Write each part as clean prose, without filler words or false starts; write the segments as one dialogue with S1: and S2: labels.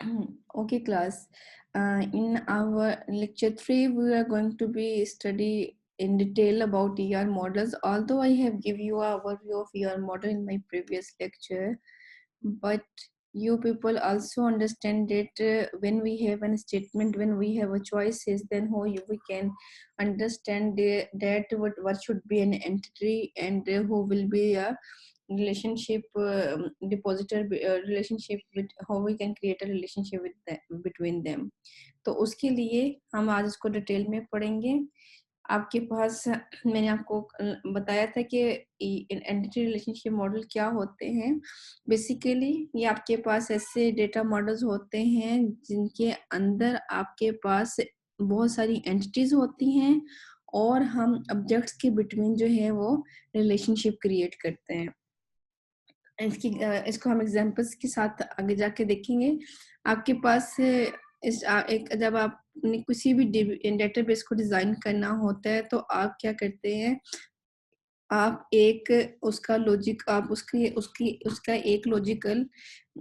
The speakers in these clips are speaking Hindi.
S1: Okay, class. In our lecture 3, we are going to be study in detail about ER models. Although I have give you a overview of ER model in my previous lecture, but you people also understand that when we have a statement, when we have a choices, then we can understand that what should be an entity and who will be a relationship depositor relationship with how we can create a relationship with between them. तो उसके लिए हम आज इसको डिटेल में पढ़ेंगे। आपके पास मैंने आपको बताया था कि एंटिटी रिलेशनशिप मॉडल क्या होते हैं। बेसिकली ये आपके पास ऐसे डेटा मॉडल्स होते हैं जिनके अंदर आपके पास बहुत सारी एंटिटीज होती हैं और हम ऑब्जेक्ट्स के बिटवीन जो है वो रिलेशनशिप क्रिएट करते हैं। इसको हम एग्जांपल्स के साथ आगे जाके देखेंगे। आपके पास एक जब आपने किसी भी डेटाबेस को डिजाइन करना होता है तो आप क्या करते हैं, आप एक उसका लॉजिक आप उसकी उसकी उसका एक लॉजिकल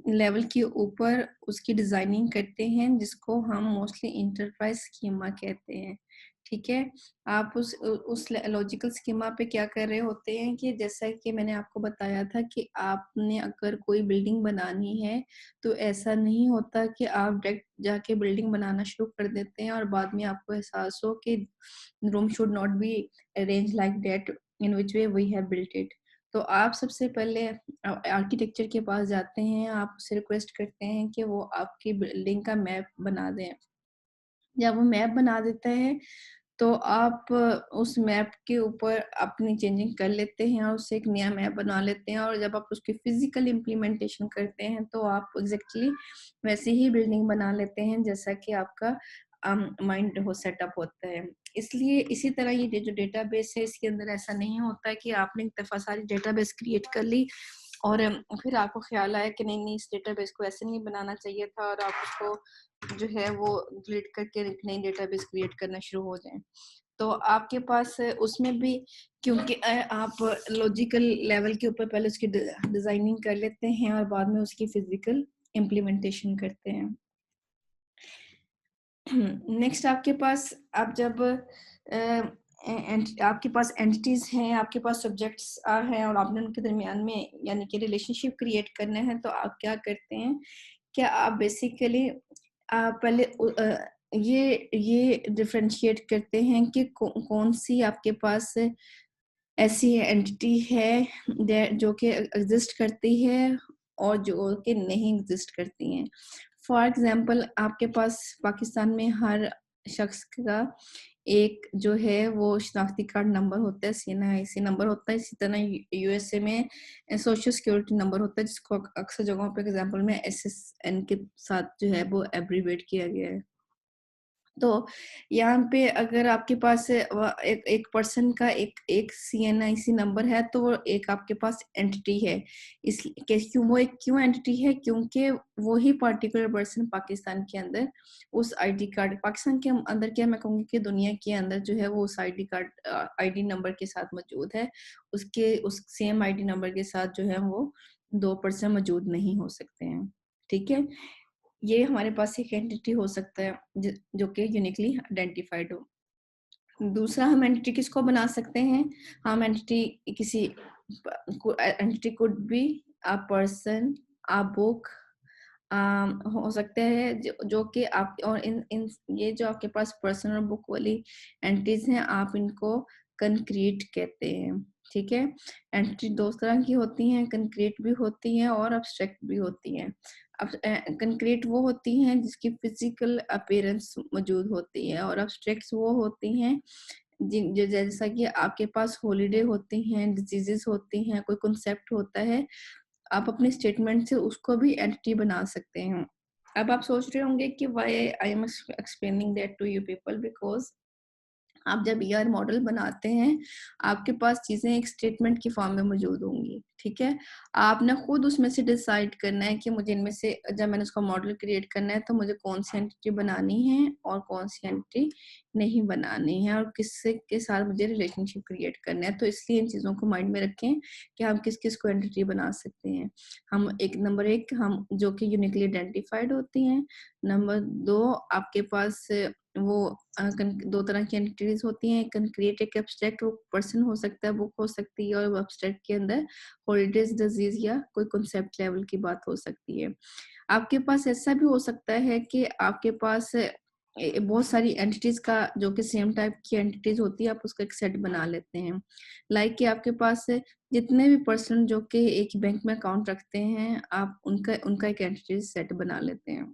S1: लेवल के ऊपर उसकी डिजाइनिंग करते हैं जिसको हम मोस्टली इंटरप्राइज स्कीमा कहते हैं। ठीक है, आप उस लॉजिकल स्कीमा पे क्या कर रहे होते हैं कि जैसा कि मैंने आपको बताया था कि आपने अगर कोई बिल्डिंग बनानी है तो ऐसा नहीं होता कि आप डायरेक्ट जाके बिल्डिंग बनाना शुरू कर देते हैं और बाद में आपको एहसास हो कि room should not be arrange like that in which way we have built it. तो आप सबसे पहले आर्किटेक्चर के पास जाते हैं, आप उससे रिक्वेस्ट करते हैं कि वो आपकी बिल्डिंग का मैप बना दें। जब वो मैप बना देता है तो आप उस मैप के ऊपर अपनी चेंजिंग कर लेते हैं और उससे एक नया मैप बना लेते हैं और जब आप उसकी फिजिकल इम्प्लीमेंटेशन करते हैं तो आप एग्जैक्टली वैसे ही बिल्डिंग बना लेते हैं जैसा कि आपका माइंड हो सेटअप होता है। इसलिए इसी तरह ये जो डेटाबेस है इसके अंदर ऐसा नहीं होता है कि आपने एक दफ़ा सारी डेटाबेस क्रिएट कर ली और फिर आपको ख्याल आया कि नहीं इस डेटाबेस को ऐसे नहीं बनाना चाहिए था और आप उसको जो है वो डिलीट करके एक नई डेटाबेस क्रिएट करना शुरू हो जाए। तो आपके पास उसमें भी क्योंकि आप लॉजिकल लेवल के ऊपर पहले उसकी डिजाइनिंग कर लेते हैं और बाद में उसकी फिजिकल इम्प्लीमेंटेशन करते हैं। नेक्स्ट आपके पास आप जब आपके पास एंटिटीज हैं, आपके पास सब्जेक्ट्स हैं और आपने उनके दरमियान में यानी कि रिलेशनशिप क्रिएट करना है तो आप क्या करते हैं, क्या आप बेसिकली पहले ये डिफरेंशिएट करते हैं कि कौन सी आपके पास ऐसी एंटिटी है जो कि एग्जिस्ट करती है और जो कि नहीं एग्जिस्ट करती हैं। फॉर एग्जांपल आपके पास पाकिस्तान में हर शख्स का एक जो है वो शनाख्ती कार्ड नंबर होता है, CNIC नंबर होता है। इसी तरह यूएसए में सोशल सिक्योरिटी नंबर होता है जिसको अक्सर जगहों पे एग्जांपल में SSN के साथ जो है वो एब्रीवेट किया गया है। तो यहाँ पे अगर आपके पास एक पर्सन का एक CNIC नंबर है तो वो एक आपके पास एंटिटी है। इस क्यों वो एक क्यों एंटिटी है, क्योंकि वो ही पर्टिकुलर पर्सन पाकिस्तान के अंदर उस आईडी कार्ड, पाकिस्तान के अंदर क्या मैं कहूँगी कि दुनिया के अंदर जो है वो उस आईडी कार्ड आईडी नंबर के साथ मौजूद है। उसके उस सेम आईडी नंबर के साथ जो है वो 2 पर्सन मौजूद नहीं हो सकते हैं। ठीक है, ये हमारे पास एक एंटिटी हो सकता है जो कि यूनिकली आइडेंटिफाइड हो। दूसरा हम एंटिटी किसको बना सकते हैं, हम एंटिटी किसी entity could be a person, a book, हो सकता है जो कि आप और इन इन ये जो आपके पास पर्सन और बुक वाली एंटिटीज हैं आप इनको कंक्रीट कहते हैं। ठीक है, एंटिटी दो तरह की होती हैं, कंक्रीट भी होती हैं और अब्स्ट्रैक्ट भी होती हैं। अब कंक्रीट वो होती हैं जिसकी फिजिकल अपीयरेंस मौजूद होती है और अब्स्ट्रैक्ट्स वो होती हैं जिन जो जैसा कि आपके पास हॉलिडे होती हैं, डिजीजेस होती हैं, कोई कॉन्सेप्ट होता है, आप अपने स्टेटमेंट से उसको भी एंटिटी बना सकते हैं। अब आप सोच रहे होंगे कि why I am explaining that to you people, because आप जब ईआर मॉडल बनाते हैं, आपके पास चीज़ें एक स्टेटमेंट की फॉर्म में मौजूद होंगी, ठीक है? आपने खुद उसमें से डिसाइड करना है कि मुझे इनमें से जब मैंने उसका मॉडल क्रिएट करना है, तो मुझे कौन-सी एंटिटी बनानी है और कौन-सी एंटिटी नहीं बनाने हैं और किससे के साथ मुझे रिलेशनशिप क्रिएट करना है। तो इसलिए इन चीज़ों को माइंड में रखें कि हम किस-किस को एंटिटी बना सकते हैं। हम नंबर 1 हम जो कि यूनिकली आइडेंटिफाइड होती हैं। नंबर 2 आपके पास वो 2 तरह की एंटिटीज़ होती हैं, एक कंक्रीट, एक एब्स्ट्रैक्ट। वो पर्सन हो सकता है, बुक हो सकती है, और एब्स्ट्रैक्ट के अंदर हॉलिडेज़, डिज़ीज़ या कोई कॉन्सेप्ट लेवल की बात हो सकती है। आपके पास ऐसा भी हो सकता है कि आपके पास बहुत सारी एंटिटीज़ का जो कि सेम टाइप की एंटिटीज़ होती है, आप उसका एक सेट बना लेते हैं। लाइक कि आपके पास जितने भी पर्सन जो कि एक बैंक में अकाउंट रखते हैं, आप उनका उनका एक एंटिटी सेट बना लेते हैं।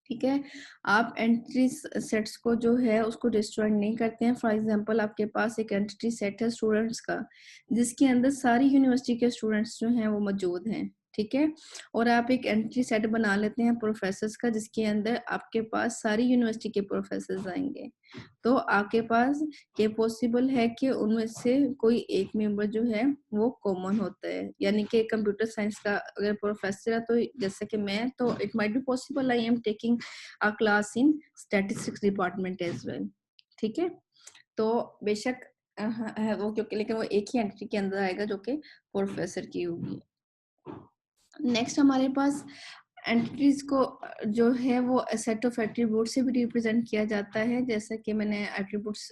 S1: ठीक है? आप एंटिटी सेट्स को जो है उसको डिस्ट्रॉय नहीं करते हैं। फॉर एग्ज़ाम्पल आपके पास एक एंटिटी सेट है स्टूडेंट्स का, जिसके अंदर सारी यूनिवर्सिटी के स्टूडेंट्स जो हैं वो मौजूद हैं, ठीक है? और आप एक एंटिटी सेट बना लेते हैं प्रोफेसर्स का, जिसके अंदर आपके पास सारी यूनिवर्सिटी के प्रोफेसर्स आएँगे। तो आपके पास ये पॉसिबल है कि उनमें से कोई एक मेंबर जो है वो कॉमन होता है। यानी कि कंप्यूटर साइंस का अगर प्रोफेसर है, तो जैसे कि मैं, तो it might be possible I am taking a class in statistics department as well. ठीक है? तो बेशक हाँ, है वो, क्योंकि लेकिन वो एक ही एंटिटी के अंदर आएगा जो कि प्रोफेसर की होगी। नेक्स्ट हमारे पास एंटिटीज को जो है वो सेट ऑफ एट्रीब्यूट से भी रिप्रेजेंट किया जाता है। जैसा कि मैंने एट्रीब्यूट्स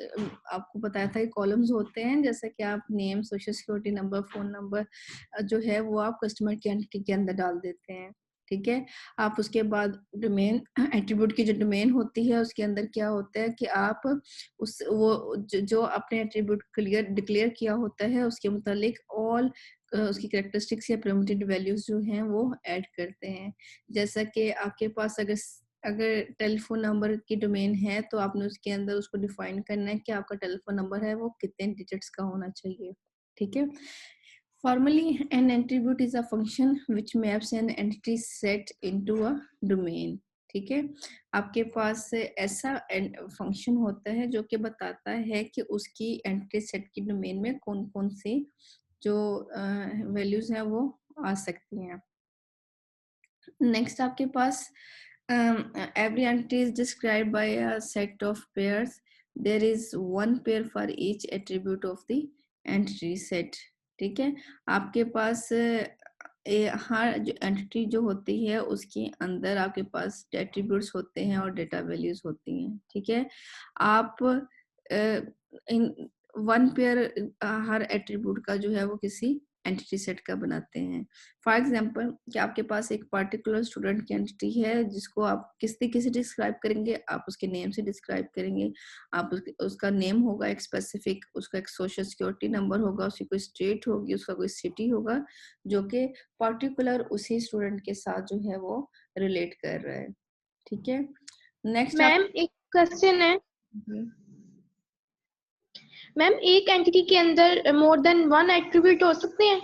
S1: आपको बताया था कि कॉलम्स होते हैं, जैसे कि आप name, social security number, phone number जो है वो आप कस्टमर की एंटिटी के अंदर डाल देते हैं। ठीक है? आप उसके बाद डोमेन एट्रीब्यूट की जो डोमेन होती है उसके अंदर क्या होता है कि आप उस वो जो आपने एट्रीब्यूट डिक्लेयर किया होता है उसके मुतालिक ऑल उसकी कैरेक्टरिस्टिक्स या परमिटेड वैल्यूज जो हैं वो ऐड करते हैं। जैसा कि आपके पास अगर टेलीफोन नंबर की डोमेन है, तो आपने उसके अंदर उसको डिफाइन करना है कि आपका टेलीफोन नंबर है वो कितने डिजिट्स का होना चाहिए। ठीक है? Formally, an attribute is a function which maps an entity set into a domain. ठीक है? आपके पास ऐसा फंक्शन होता है जो कि बताता है कि उसकी एंटिटी सेट की डोमेन में कौन-कौन सी जो वैल्यूज हैं वो आ सकती हैं। नेक्स्ट आपके पास every entity is described by a set of pairs. There is one pair for each attribute of the entity set. ठीक है? आपके पास हर जो एंटिटी जो होती है उसके अंदर आपके पास एट्रीब्यूट्स होते हैं और डेटा वैल्यूज होती हैं। ठीक है? आप in one pair her attribute का जो है वो किसी एंटिटी सेट का बनाते हैं। फॉर एग्जाम्पल कि आपके पास एक पर्टिकुलर स्टूडेंट की एंटिटी है जिसको आप किस तरीके से डिस्क्राइब करेंगे, आप उसके नेम से डिस्क्राइब करेंगे। आप उसका नेम होगा एक स्पेसिफिक, उसका एक सोशल सिक्योरिटी नंबर होगा, उसकी कोई स्टेट होगी, उसका कोई सिटी होगा जो कि पर्टिकुलर उसी स्टूडेंट के साथ जो है वो रिलेट कर रहा है। ठीक है? नेक्स्ट आप
S2: मैम एक क्वेश्चन है। मैम एक एंटिटी के अंदर मोर देन वन एट्रीब्यूट हो सकते हैं?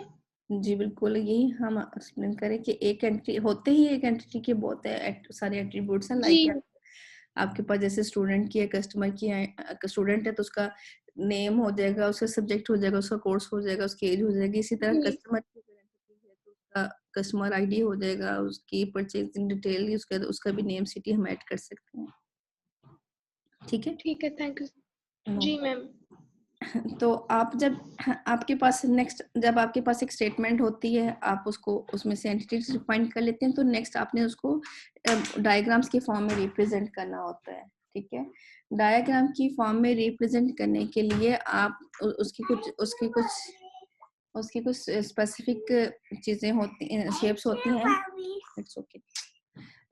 S1: जी बिल्कुल, यही हम एक्सप्लेन करें कि एक एंटिटी होते ही एक एंटिटी के बहुत सारे एट्रीब्यूट्स हैं।
S2: जी
S1: लाइक आपके पास जैसे स्टूडेंट की है, कस्टमर की है, स्टूडेंट है तो उसका नेम हो जाएगा, उसका सब्जेक्ट हो जाएगा, उसका कोर्स हो जाएगा, उसकी एज हो जाएगी। इसी तरह
S2: जी
S1: कस्टमर की अगर एंटिटी है तो उसका कस्टमर आईडी हो जाएगा, उसकी परचेजिंग डिटेल, उसका भी नेम, सिटी हम ऐड कर सकते हैं। ठीक है?
S2: ठीक है, थैंक यू।
S1: नो
S2: जी मैम।
S1: तो आप जब आपके पास नेक्स्ट जब आपके पास एक स्टेटमेंट होती है, आप उसको उसमें से एंटिटीज डिफाइन कर लेते हैं, तो नेक्स्ट आपने उसको डायग्राम्स के फॉर्म में रिप्रेजेंट करना होता है। ठीक है? डायग्राम की फॉर्म में रिप्रेजेंट करने के लिए आप उसकी कुछ स्पेसिफिक चीजें होती हैं, शेप्स होती हैं। It's okay.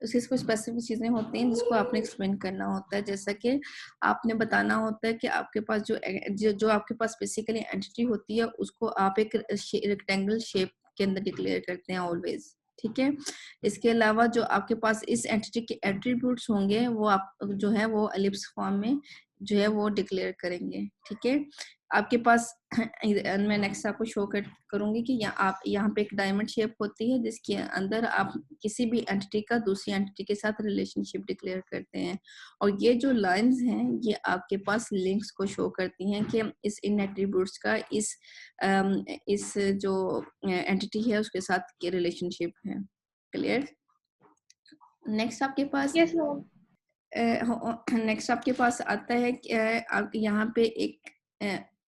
S1: उसकी कुछ स्पेसिफिक चीजें होती हैं जिसको आपने एक्सप्लेन करना होता है। जैसा कि आपने बताना होता है कि आपके पास जो आपके पास बेसिकली एंटिटी होती है उसको आप एक रेक्टेंगल शेप के अंदर डिक्लेयर करते हैं ऑलवेज। ठीक है? इसके अलावा जो आपके पास इस एंटिटी के एट्रीब्यूट्स होंगे वो आप जो है वो एलिप्स फॉर्म में जो है वो डिक्लेयर करेंगे। ठीक है? आपके पास मैं नेक्स्ट आपको शो करूंगी कि आप यहाँ पे एक डायमंड शेप होती है जिसके अंदर आप किसी भी एंटिटी का दूसरी एंटिटी के साथ रिलेशनशिप डिक्लेयर करते हैं। और ये जो लाइंस हैं ये आपके पास लिंक्स को शो करती हैं कि इन एट्रीब्यूट्स का इस जो एंटिटी है उसके साथ क्या रिलेशनशिप है। क्लियर? नेक्स्ट आपके पास
S2: यस मैम।
S1: नेक्स्ट आपके पास आता है कि आप यहाँ पे एक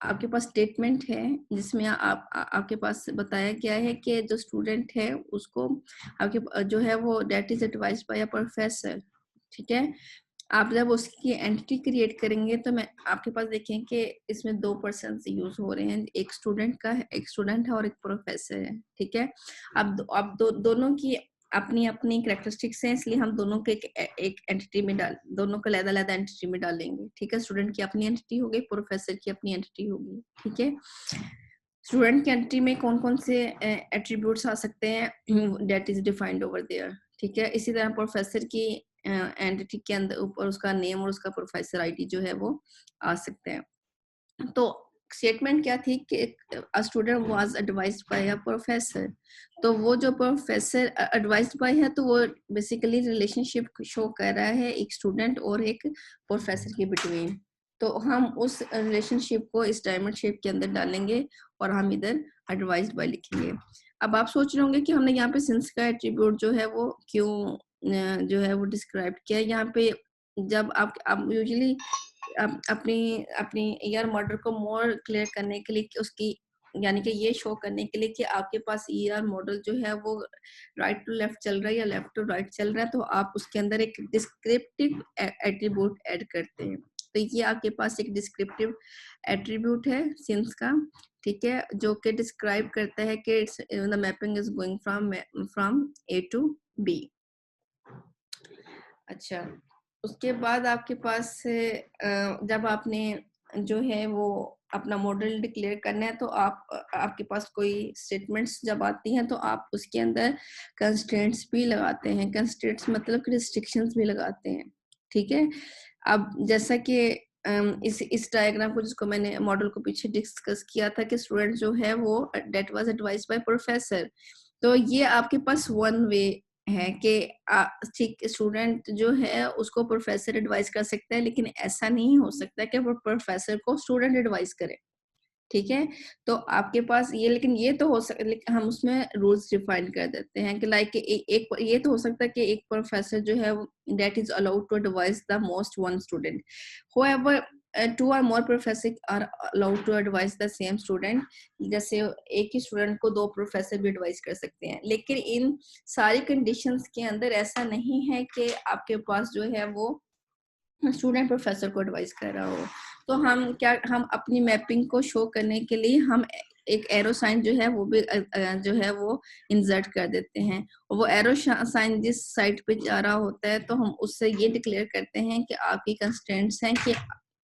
S1: आपके पास स्टेटमेंट है जिसमें आपके पास बताया गया है कि जो स्टूडेंट है उसको आपके जो है वो that is advised by a professor, ठीक है। आप जब उसकी एंटिटी क्रिएट करेंगे तो मैं आपके पास देखें कि इसमें 2 पर्सन्स यूज हो रहे हैं, एक स्टूडेंट का है, एक स्टूडेंट है और एक प्रोफेसर है, ठीक है। अब दोनों की अपनी अपनी कैरेक्टरिस्टिक्स हैं, इसलिए हम दोनों के एक एंटिटी में डाल दोनों को अलग-अलग एंटिटी में डालेंगे, ठीक है। स्टूडेंट की अपनी एंटिटी होगी, प्रोफेसर की अपनी एंटिटी होगी, ठीक है। स्टूडेंट की एंटिटी में कौन-कौन से एट्रीब्यूट्स आ सकते हैं, that is defined over there, ठीक है। इसी तरह प्रोफेसर की एंटिटी के अंदर ऊपर उसका नेम और उसका प्रोफेसर आईडी जो है वो आ सकते हैं। तो स्टेटमेंट क्या थी कि a student was advised by a professor, तो वो जो प्रोफेसर एडवाइज्ड बाय है तो वो बेसिकली रिलेशनशिप शो कर रहा है एक स्टूडेंट और एक प्रोफेसर के बिटवीन। तो हम उस रिलेशनशिप को इस डायमंड शेप के अंदर डालेंगे और हम इधर एडवाइज्ड बाय लिखेंगे। अब आप सोच रहे होंगे कि हमने यहाँ पे सिंस का एट्रीब्यूट जो है वो क्यों जो है वो डिस्क्राइब किया। यहाँ पे जब आप यूजुअली अपनी अपनी ईआर मॉडल को मोर क्लियर करने के लिए कि उसकी यानी कि ये शो करने के लिए कि आपके पास ईआर मॉडल जो है वो राइट टू लेफ्ट चल रहा है या लेफ्ट टू राइट चल रहा है, तो आप उसके अंदर एक डिस्क्रिप्टिव एट्रीब्यूट ऐड करते हैं। तो ये आपके पास एक डिस्क्रिप्टिव एट्रीब्यूट है सिंस का, ठीक है, जो कि डिस्क्राइब करता है कि the mapping is going from A to B. अच्छा, उसके बाद आपके पास जब आपने जो है वो अपना मॉडल डिक्लेयर करना है तो आपके पास कोई स्टेटमेंट्स जब आती हैं तो आप उसके अंदर कंस्ट्रेंट्स भी लगाते हैं। कंस्ट्रेंट्स मतलब रिस्ट्रिक्शंस भी लगाते हैं, ठीक है। अब जैसा कि इस डायग्राम को जिसको मैंने मॉडल को पीछे डिस्कस किया था कि स्टूडेंट जो है वो that was advised by professor, तो ये आपके पास वन वे है कि ठीक स्टूडेंट जो है उसको प्रोफेसर एडवाइस कर सकता है, लेकिन ऐसा नहीं हो सकता कि वो प्रोफेसर को स्टूडेंट एडवाइस करे, ठीक है। तो आपके पास ये लेकिन ये तो हो सकता है हम उसमें रूल्स डिफाइन कर देते हैं कि लाइक एक ये तो हो सकता है कि एक प्रोफेसर जो है that is allowed to advise the most one student, however two or more professors are allowed to advise the same student, जैसे एक ही स्टूडेंट को 2 प्रोफेसर भी एडवाइस कर सकते हैं। लेकिन इन सारी कंडीशंस के अंदर ऐसा नहीं है कि आपके पास जो है वो स्टूडेंट प्रोफेसर को एडवाइस कर रहा हो। तो हम अपनी मैपिंग को शो करने के लिए हम एक एरो साइन जो है वो भी जो है वो इंसर्ट कर देते हैं, और वो एरो साइन जिस साइड पे जा रहा होता है तो हम उससे ये डिक्लेयर करते हैं कि आपकी कंस्ट्रेंट्स हैं कि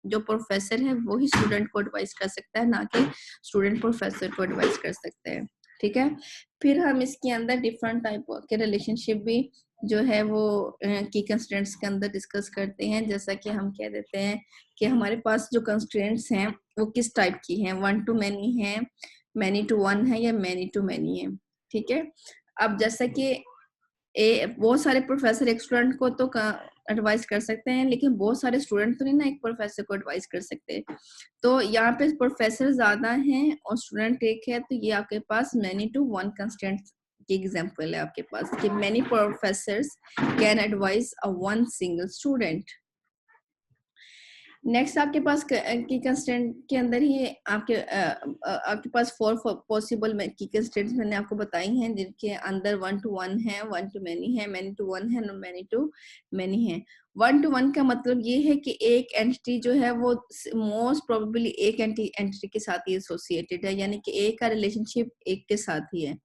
S1: जो प्रोफेसर है वो ही स्टूडेंट को एडवाइस कर सकता है, ना कि स्टूडेंट प्रोफेसर को एडवाइस कर सकते हैं, ठीक है। फिर हम इसके अंदर डिफरेंट टाइप के रिलेशनशिप भी जो है वो की कंस्ट्रेंट्स के अंदर डिस्कस करते हैं। जैसा कि हम कह देते हैं कि हमारे पास जो कंस्ट्रेंट्स हैं वो किस टाइप की हैं, 1 to many है, many to 1 है या many to many है, ठीक है। अब जैसा कि बहुत सारे प्रोफेसर एक स्टूडेंट को तो एडवाइस कर सकते हैं, लेकिन बहुत सारे स्टूडेंट तो नहीं ना एक प्रोफेसर को एडवाइस कर सकते। तो यहाँ पे प्रोफेसर ज्यादा हैं और स्टूडेंट एक है, तो ये आपके पास many to 1 कंस्ट्रेंट की एग्जांपल है आपके पास कि many professors can advise a one single student। Next आपके पास की कंस्टेंट के अंदर ही आपके पास 4 पॉसिबल की कंस्टेंट्स मैंने आपको बताई हैं, जिनके अंदर 1 to 1 है, 1 to many है, many to 1 है, many to many है। 1 to 1 का मतलब ये है कि एक एंटिटी जो है वो मोस्ट प्रोबेबली एक एंटिटी के साथ ही एसोसिएटेड है, यानी कि एक का रिलेशनशिप एक के साथ ही है।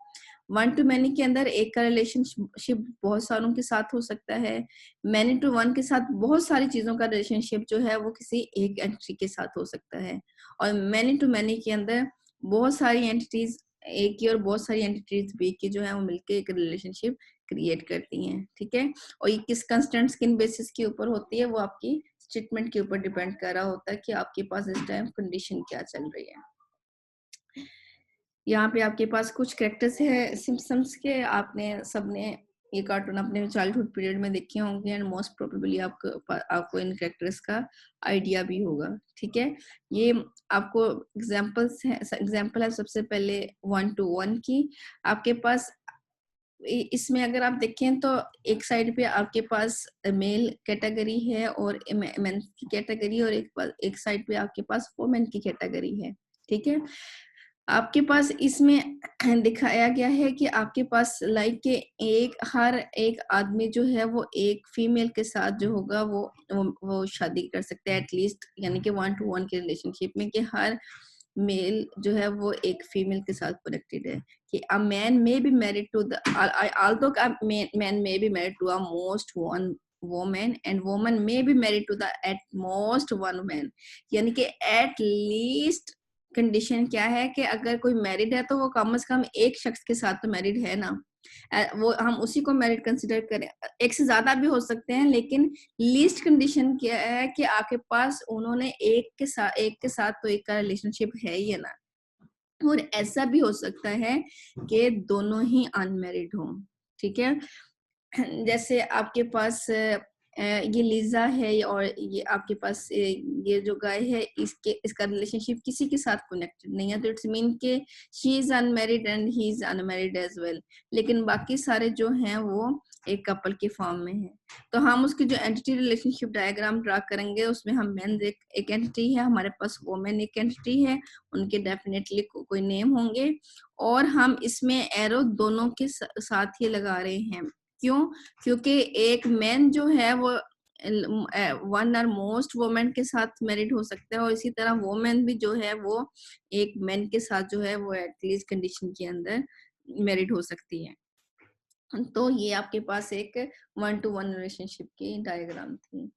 S1: 1 to many के अंदर एक का रिलेशनशिप बहुत सारों के साथ हो सकता है, many to 1 के साथ बहुत सारी चीजों का रिलेशनशिप जो है वो किसी एक एंटिटी के साथ हो सकता है, और many to many के अंदर बहुत सारी एंटिटीज ए की और बहुत सारी एंटिटीज बी की जो है वो मिलके एक रिलेशनशिप क्रिएट करती हैं, ठीक है। और ये किस कंस्टेंट्स किन बेसिस के ऊपर होती है वो आपकी स्टेटमेंट के ऊपर डिपेंड कर रहा होता है कि आपके पास इस टाइम कंडीशन क्या चल रही है। यहाँ पे आपके पास कुछ कैरेक्टर्स है सिम्पसन्स के, आपने सबने ये कार्टून अपने चाइल्डहुड पीरियड में देखे होंगे एंड मोस्ट प्रोबेबली आपको इन कैरेक्टर्स का आइडिया भी होगा, ठीक है। ये आपको एग्जांपल है सबसे पहले 1 to 1 की। आपके पास इसमें अगर आप देखें तो एक साइड पे आपके पास मेल कैटेगरी है और मेन की कैटेगरी, और एक साइड पे आपके पास वुमेन की कैटेगरी है, ठीक है। आपके पास इसमें दिखाया गया है कि आपके पास लाइक के हर एक आदमी जो है वो एक फीमेल के साथ जो होगा वो शादी कर सकते हैं एटलीस्ट, यानी कि 1-to-1 के रिलेशनशिप में, कि हर मेल जो है वो एक फीमेल के साथ कनेक्टेड है, कि a man may be married to the although a man may be married to a most one woman and woman may be married to the at most one man, यानी कि at least कंडीशन क्या है कि अगर कोई मैरिड है तो वो कम से कम एक शख्स के साथ तो मैरिड है ना, वो हम उसी को मैरिड कंसिडर करें। एक से ज्यादा भी हो सकते हैं, लेकिन लीस्ट कंडीशन क्या है कि आपके पास उन्होंने एक के साथ तो एक का रिलेशनशिप है ही है ना। और ऐसा भी हो सकता है कि दोनों ही अनमैरिड हों, ठीक है। जैसे आपके पास ये लीजा है और ये आपके पास ये जो गाय है, इसका रिलेशनशिप किसी के साथ कनेक्टेड नहीं है, तो इट्स मीन के she is unmarried and he is unmarried as well, लेकिन बाकी सारे जो हैं वो एक कपल के फॉर्म में है। तो हम उसकी जो एंटिटी रिलेशनशिप डायग्राम ड्रा करेंगे उसमें हम मेन एक एंटिटी है, हमारे पास वोमेन एक एंटिटी है, उनके डेफिनेटली कोई नेम होंगे, और हम इसमें एरो दोनों के साथ ही लगा रहे हैं। क्यों? क्योंकि एक मैन जो है वो वन और मोस्ट वोमेन के साथ मैरिड हो सकता है, और इसी तरह वोमेन भी जो है वो एक मैन के साथ जो है वो एटलीस्ट कंडीशन के अंदर मैरिड हो सकती है। तो ये आपके पास एक 1-to-1 रिलेशनशिप की डायग्राम थी।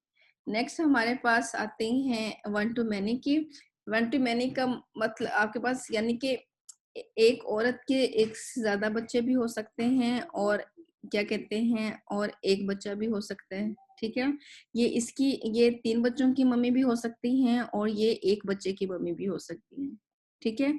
S1: नेक्स्ट हमारे पास आते हैं 1-to-many की। 1-to-many का मतलब आपके पास यानी कि एक औरत के एक से ज्यादा बच्चे भी हो सकते हैं, और क्या कहते हैं, और एक बच्चा भी हो सकता है, ठीक है। ये 3 बच्चों की मम्मी भी हो सकती हैं, और ये एक बच्चे की मम्मी भी हो सकती हैं, ठीक है।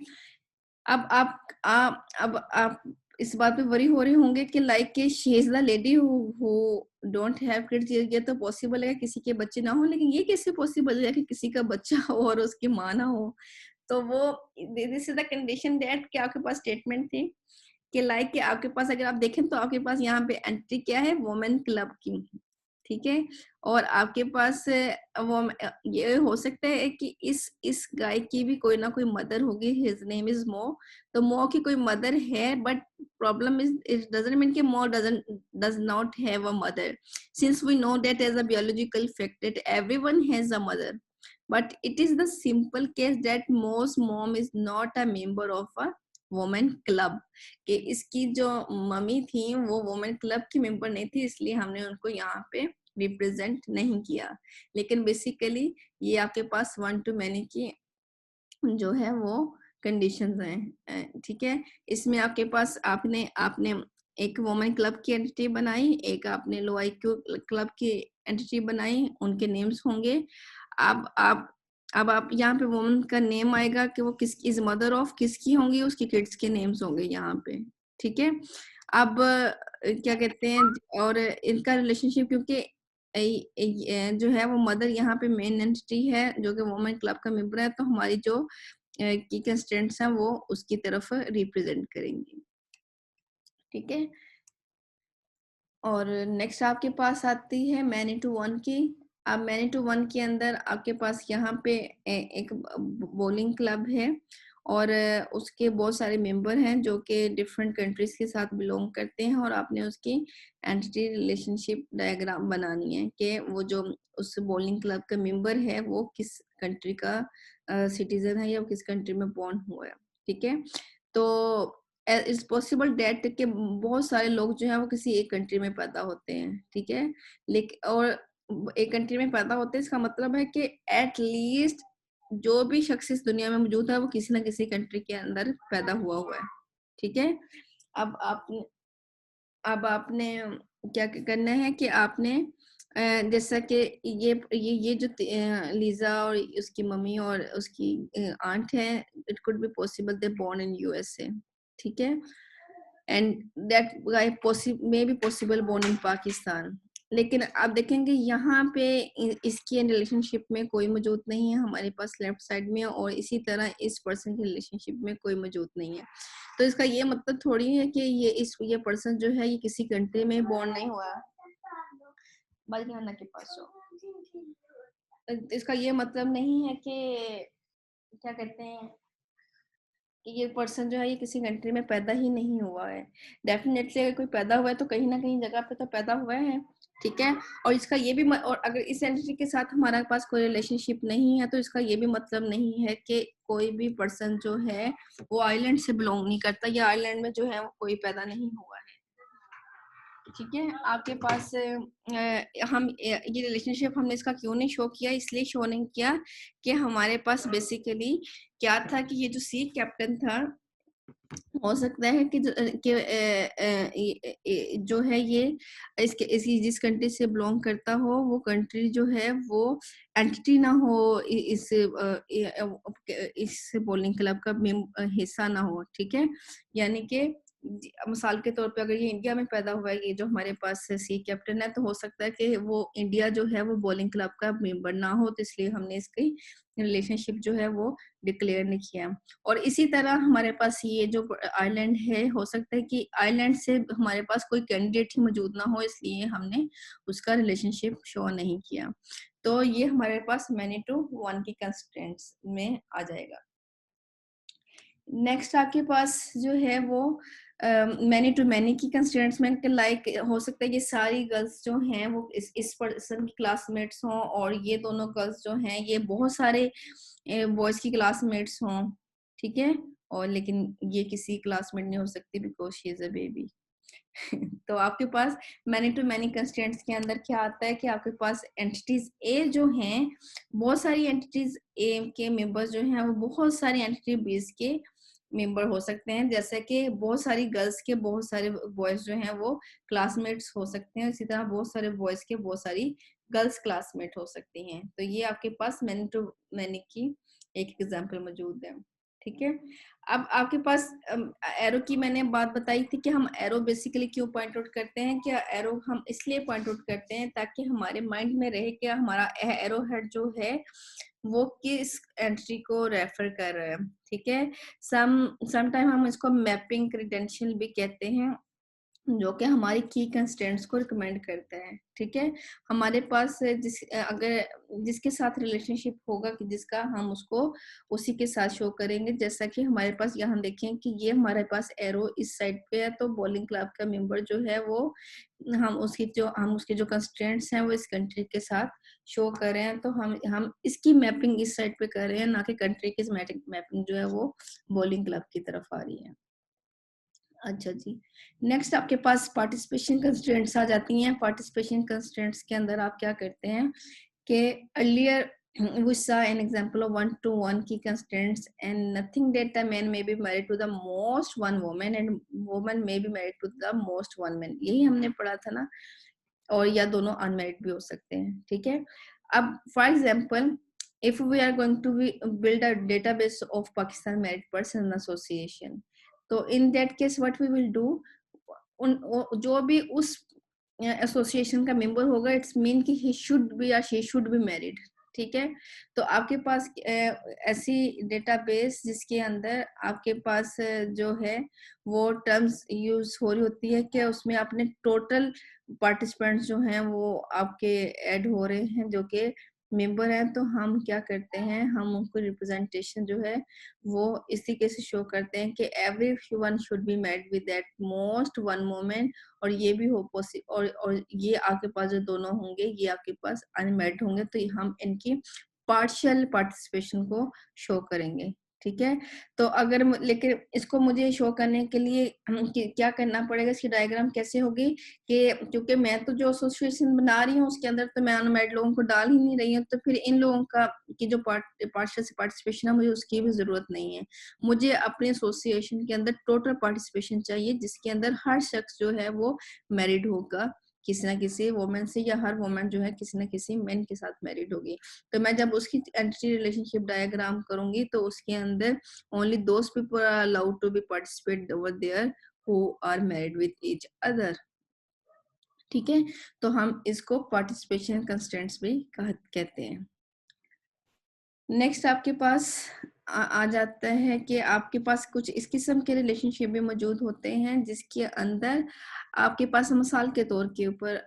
S1: अब आप इस बात पे वरी हो रहे होंगे कि लाइक के she is the lady who don't have kids, ये तो पॉसिबल है किसी के बच्चे ना हो, लेकिन ये कैसे पॉसिबल है कि किसी का बच्चा हो और उसकी माँ ना हो। तो वो this is the condition that कि आपके पास स्टेटमेंट थी कि लाइक कि आपके पास अगर आप देखें तो आपके पास यहाँ पे एंट्री क्या है, वुमेन क्लब की, ठीक है। और आपके पास वो ये हो सकता है कि इस गाय की भी कोई ना कोई मदर होगी, हिज नेम इज मो, तो मो की कोई मदर है, but problem is it doesn't mean कि Mo does not have a mother, since we know that as a biological fact that everyone has a mother, but it is the simple case that Mo's mom is not a member of a women club, कि इसकी जो मम्मी थी वो वुमेन क्लब की मेंबर नहीं थी, इसलिए हमने उनको यहाँ पे रिप्रेजेंट नहीं किया। लेकिन बेसिकली ये आपके पास 1-to-many की जो है वो कंडीशंस हैं, ठीक है। इसमें आपके पास आपने आपने एक वुमेन क्लब की एंटिटी बनाई, एक आपने लो आईक्यू क्लब की एंटिटी बनाई, उनके नेम्स होंगे। अब आप यहाँ पे वुमन का नेम आएगा कि वो किसकी इज मदर ऑफ, किसकी होंगी, उसकी किड्स के नेम्स होंगे यहाँ पे, ठीक है। अब क्या कहते हैं, और इनका रिलेशनशिप क्योंकि जो है वो मदर यहाँ पे मेन एंटिटी है जो कि वुमेन क्लब का मेंबर है, तो हमारी जो की कंस्टेंट्स हैं वो उसकी तरफ रिप्रेजेंट करेंगी, ठीक है। और नेक्स्ट आपके पास आती है मैनी टू वन की। अब मैनी टू वन के अंदर आपके पास यहाँ पे एक बॉलिंग क्लब है, और उसके बहुत सारे मेंबर हैं जो कि डिफरेंट कंट्रीज के साथ बिलोंग करते हैं, और आपने उसकी एंटिटी रिलेशनशिप डायग्राम बनानी है कि वो जो उस बॉलिंग क्लब का मेंबर है वो किस कंट्री का सिटीजन है या किस कंट्री में बॉर्न हुआ है, ठीक है। तो इट्स पॉसिबल डेट के बहुत सारे लोग जो है वो किसी एक कंट्री में पैदा होते हैं, ठीक है। लेकिन और एक कंट्री में पैदा होते हैं इसका मतलब है कि एट लीस्ट जो भी शख्स इस दुनिया में मौजूद है वो किसी ना किसी कंट्री के अंदर पैदा हुआ है, ठीक है। अब आपने अब आपने क्या करना है कि आपने जैसा कि ये जो लीजा और उसकी मम्मी और उसकी आंट है, it could be possible they born in USA, ठीक है, and that guy may be possible born in Pakistan, लेकिन आप देखेंगे यहाँ पे इसकी रिलेशनशिप में कोई मौजूद नहीं है हमारे पास लेफ्ट साइड में, और इसी तरह इस पर्सन की रिलेशनशिप में कोई मौजूद नहीं है। तो इसका ये मतलब थोड़ी है कि ये पर्सन जो है ये किसी कंट्री में बॉर्न नहीं हुआ है। बालियाना के पास इसका ये मतलब नहीं है कि क्या कहते हैं कि ये पर्सन जो है ये किसी कंट्री में पैदा ही नहीं हुआ है। डेफिनेटली अगर कोई पैदा हुआ है तो कहीं ना कहीं जगह पे तो पैदा हुआ है, ठीक है। और इसका ये भी और अगर इस एंटिटी के साथ हमारे पास कोई रिलेशनशिप नहीं है तो इसका ये भी मतलब नहीं है कि कोई भी पर्सन जो है वो आइलैंड से बिलोंग नहीं करता या आइलैंड में जो है वो कोई पैदा नहीं हुआ है, ठीक है। आपके पास हम ये रिलेशनशिप हमने इसका क्यों नहीं शो किया, इसलिए शो नहीं किया कि हमारे पास बेसिकली क्या था कि ये जो सी कैप्टन था, हो सकता है कि जो है ये इसकी जिस कंट्री से बिलोंग करता हो वो कंट्री जो है वो एंटिटी ना हो, इस बॉलिंग क्लब का हिस्सा ना हो, ठीक है। यानी कि मिसाल के तौर पे अगर ये इंडिया में पैदा हुआ है, ये जो हमारे पास सी कैप्टन है, तो हो सकता है कि वो इंडिया जो है वो बॉलिंग क्लब का मेंबर ना हो, तो इसलिए हमने इसकी रिलेशनशिप जो है वो डिक्लेयर नहीं किया। और इसी तरह हमारे पास ये जो आइलैंड है, हो सकता है कि आइलैंड से हमारे पास कोई कैंडिडेट ही मौजूद ना हो, इसलिए हमने उसका रिलेशनशिप शो नहीं किया। तो ये हमारे पास मैनी टू वन की कंस्ट्रेंट्स में आ जाएगा। नेक्स्ट आपके पास जो है वो मैनी टू मैनी की कंस्ट्रेंट्स में लाइक हो सकता है ये सारी गर्ल्स जो हैं वो इस पर्सन की क्लासमेट्स हों, और ये दोनों गर्ल्स जो हैं ये बहुत सारे बॉयज की क्लासमेट्स हों, ठीक है। और लेकिन ये किसी क्लासमेट नहीं हो सकती because she is a baby. तो आपके पास मैनी टू मैनी कंस्ट्रेंट्स के अंदर क्या आता है कि आपके पास एंटिटीज ए जो हैं, बहुत सारी एंटिटीज ए के मेंबर्स जो हैं वो बहुत सारी एंटिटी बीज के मेंबर हो सकते हैं, जैसे कि बहुत सारी गर्ल्स के बहुत सारे बॉयज जो हैं वो क्लासमेट्स हो सकते हैं, इसी तरह बहुत सारे बॉयज के बहुत सारी गर्ल्स क्लासमेट हो सकती हैं। तो ये आपके पास मैनी टू मैनी की एक एग्जाम्पल मौजूद है, ठीक है। अब आपके पास एरो की मैंने बात बताई थी कि हम एरो बेसिकली क्यों पॉइंट आउट करते हैं, कि एरो हम इसलिए पॉइंट आउट करते हैं ताकि हमारे माइंड में रहे कि हमारा एरो हेड जो है वो किस एंट्री को रेफर कर रहा है, ठीक है। समटाइम हम इसको मैपिंग क्रेडेंशियल भी कहते हैं, जो कि हमारी की कंस्टेंट्स को रिकमेंड करता है, ठीक है। हमारे पास अगर जिसके साथ रिलेशनशिप होगा कि जिसका हम उसको उसी के साथ शो करेंगे। जैसा कि हमारे पास यहाँ देखें कि ये हमारे पास एरो इस साइड पे है, तो बॉलिंग क्लब का मेंबर जो है वो हम उसके जो कंस्टेंट्स हैं वो इस कंट्री के साथ शो कर रहे हैं, तो हम इसकी मैपिंग इस साइड पे कर रहे हैं, ना कि कंट्री की मैपिंग जो है वो बॉलिंग क्लब की तरफ आ रही है। अच्छा जी, नेक्स्ट आपके पास पार्टिसिपेशन कंस्ट्रेंट्स आ जाती हैं। पार्टिसिपेशन कंस्ट्रेंट्स के अंदर आप क्या करते हैं कि earlier we saw an example of 1-to-1 key constraints, and nothing that a man may be married to the most one woman and woman may be married to the most one man, यही हमने पढ़ा था ना। और या दोनों अनमेरिड भी हो सकते हैं, ठीक है। अब for example if we are going to build a database of Pakistan married person association, तो in that case what we will do, जो भी उस एसोसिएशन का मेंबर होगा, इट्स मीन कि ही शुड बी या शी शुड बी मैरिड, ठीक है। तो आपके पास ऐसी डेटाबेस जिसके अंदर आपके पास जो है वो टर्म्स यूज हो रही होती है कि उसमें आपने टोटल पार्टिसिपेंट्स जो हैं वो आपके ऐड हो रहे हैं जो कि मेंबर हैं, तो हम क्या करते हैं, हम उनको रिप्रेजेंटेशन जो है वो इस तरीके से शो करते हैं कि every one should be married with that most one moment, और ये भी हो और ये आपके पास जो दोनों होंगे ये आपके पास अनमैरिड होंगे, तो हम इनकी पार्शियल पार्टिसिपेशन को शो करेंगे, ठीक है। तो अगर लेकिन इसको मुझे शो करने के लिए क्या करना पड़ेगा, इसकी डायग्राम कैसे होगी कि क्योंकि मैं तो जो एसोसिएशन बना रही हूँ उसके अंदर तो मैं अनमैरिड लोगों को डाल ही नहीं रही हूँ, तो फिर इन लोगों का की जो पार्शियल पार्टिसिपेशन है मुझे उसकी भी जरूरत नहीं है। मुझे अपने एसोसिएशन के अंदर टोटल पार्टिसिपेशन चाहिए जिसके अंदर हर शख्स जो है वो मैरिड होगा किसी ना किसी वुमेन से, या हर वुमेन जो है किसी ना किसी मेन के साथ मैरिड होगी। तो मैं जब उसकी एंटिटी रिलेशनशिप डायग्राम करूंगी तो उसके अंदर only those people are allowed to be participate over there who are married with each other. ठीक है, तो हम इसको पार्टिसिपेशन कंस्ट्रेंट्स भी कहते हैं। नेक्स्ट आपके पास आ जाता है कि आपके पास कुछ इस किस्म के रिलेशनशिप भी मौजूद होते हैं जिसके अंदर आपके पास मिसाल के तौर के ऊपर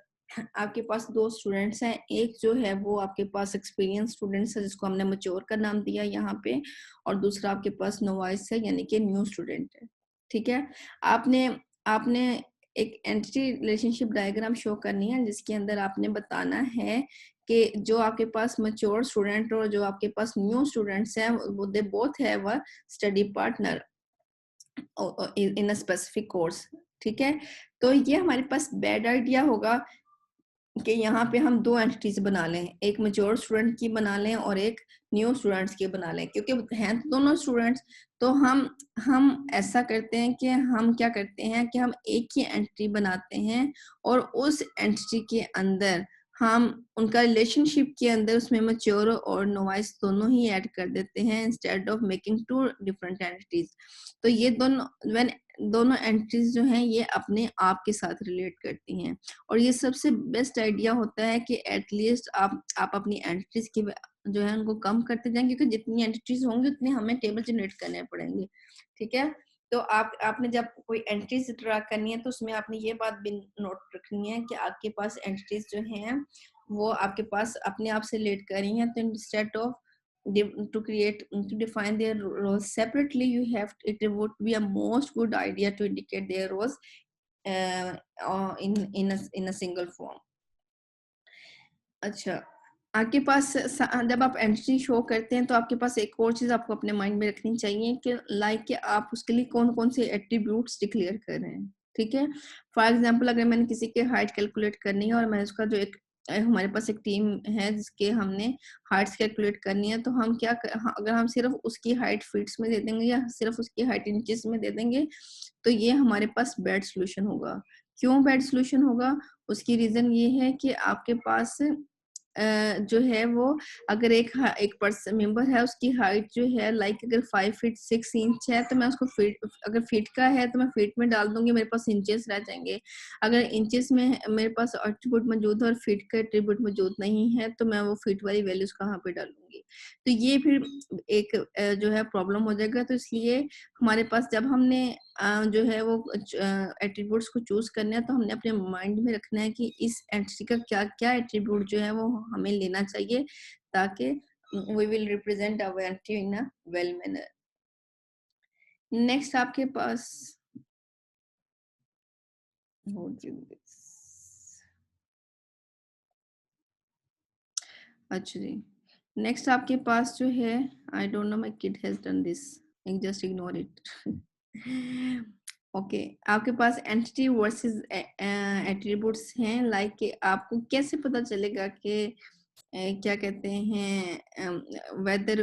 S1: आपके पास दो स्टूडेंट्स हैं, एक जो है वो आपके पास एक्सपीरियंस स्टूडेंट्स है जिसको हमने मैच्योर का नाम दिया यहाँ पे, और दूसरा आपके पास नोवाइस है यानी कि न्यू स्टूडेंट है। ठीक है, आपने आपने एक एंटिटी रिलेशनशिप डायग्राम शो करनी है जिसके अंदर आपने बताना है कि जो आपके पास मैच्योर स्टूडेंट और जो आपके पास न्यू स्टूडेंट्स हैं वो they both have a study partner in a specific course. ठीक है, तो ये हमारे पास बैड आइडिया होगा कि यहाँ पे हम दो एंटिटीज बना लें, एक मैच्योर स्टूडेंट की बना लें और एक न्यू स्टूडेंट्स की बना लें, क्योंकि हैं तो दोनों स्टूडेंट्स। तो हम ऐसा करते हैं कि हम क्या करते हैं कि हम एक ही एंटिटी बनाते हैं और उस एंटिटी के अंदर हम उनका रिलेशनशिप के अंदर उसमें मैच्योर और नोवाइस दोनों ही ऐड कर देते हैं instead of making two different entities. तो ये दोनों एंटिटीज जो हैं ये अपने आप के साथ रिलेट करती हैं, और ये सबसे बेस्ट आइडिया होता है कि एटलीस्ट आप अपनी एंटिटीज की जो है उनको कम करते जाएं, क्योंकि जितनी एंटिटीज होंगी उतनी हमें टेबल जनरेट करने पड़ेंगे। ठीक है, तो आपने जब कोई एंटिटीज ड्रा करनी है तो उसमें आपने ये बात भी नोट रखनी है कि आपके पास एंटिटीज जो हैं वो आपके पास अपने आप से रिलेट कर रही हैं, तो instead of to define their roles separately, it would be a most good idea to indicate their roles in a single form. अच्छा, आपके पास जब आप एंटिटी शो करते हैं तो आपके पास एक और चीज आपको अपने माइंड में रखनी चाहिए कि लाइक कि आप उसके लिए कौन कौन से एट्रीब्यूट्स डिक्लेयर कर रहे हैं। ठीक है, फॉर एग्जांपल अगर मैंने किसी की हाइट कैलकुलेट करनी है और मैं उसका जो एक हमारे पास एक टीम है जिसके हमने हाइट्स कैलकुलेट करनी है, तो हम अगर हम सिर्फ उसकी हाइट फीट्स में दे देंगे या सिर्फ उसकी हाइट इंचेस में दे देंगे तो ये हमारे पास बैड सोल्यूशन होगा। क्यों बैड सोल्यूशन होगा? उसकी रीजन ये है कि आपके पास जो है वो अगर एक पर्सन मेंबर है उसकी हाइट जो है लाइक अगर 5 फीट 6 इंच है तो मैं उसको फीट, अगर फीट का है तो मैं फीट में डाल दूंगी, मेरे पास इंचेस रह जाएंगे। अगर इंचेस में मेरे पास एट्रीब्यूट मौजूद है और फीट का एट्रीब्यूट मौजूद नहीं है तो मैं वो फीट वाली वैल्यूज कहाँ पे डालूंगी? तो ये फिर एक जो है प्रॉब्लम हो जाएगा। तो इसलिए हमारे पास जब हमने जो है वो एट्रीब्यूट्स को चूज करना है तो हमने अपने माइंड में रखना है कि इस एंटिटी का क्या क्या एट्रीब्यूट जो है वो हमें लेना चाहिए ताकि we will represent our entity in a well manner. Next आपके पास अच्छा जी, नेक्स्ट आपके पास जो है I don't know my kid has done this, just ignore it. Okay, आपके पास एंटिटी वर्सेस एट्रीब्यूट्स हैं, लाइक आपको कैसे पता चलेगा कि क्या कहते हैं whether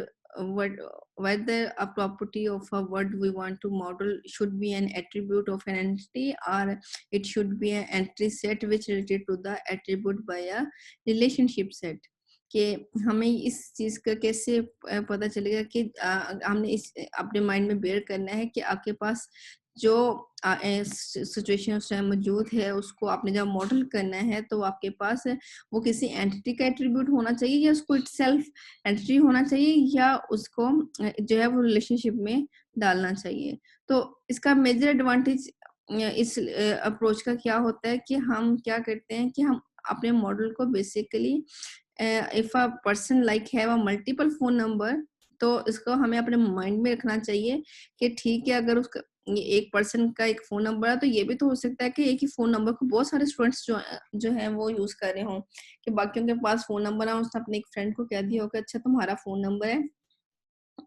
S1: what whether a property of a word we want to model should be an attribute of an entity or it should be an entity set which related to the attribute by a relationship set। कि हमें इस चीज का कैसे पता चलेगा कि हमने इस अपने माइंड में बेयर करना है कि आपके पास जो सिचुएशन उस टाइम मौजूद है उसको आपने जब मॉडल करना है तो आपके पास वो किसी एंटिटी का एट्रीब्यूट होना चाहिए या उसको इटसेल्फ एंटिटी होना चाहिए या उसको जो है वो रिलेशनशिप में डालना चाहिए। तो इसका मेजर एडवांटेज इस अप्रोच का क्या होता है कि हम क्या करते हैं कि हम अपने मॉडल को basically if a person like have a multiple phone number, तो इसको हमें अपने माइंड में रखना चाहिए कि ठीक है अगर उसका एक पर्सन का एक फोन नंबर है तो ये भी तो हो सकता है कि एक ही फोन नंबर को बहुत सारे स्टूडेंट्स जो हैं वो यूज कर रहे हों, कि बाकियों के पास फोन नंबर है, उसने अपने एक फ्रेंड को कह दिया होगा अच्छा तुम्हारा फोन नंबर है,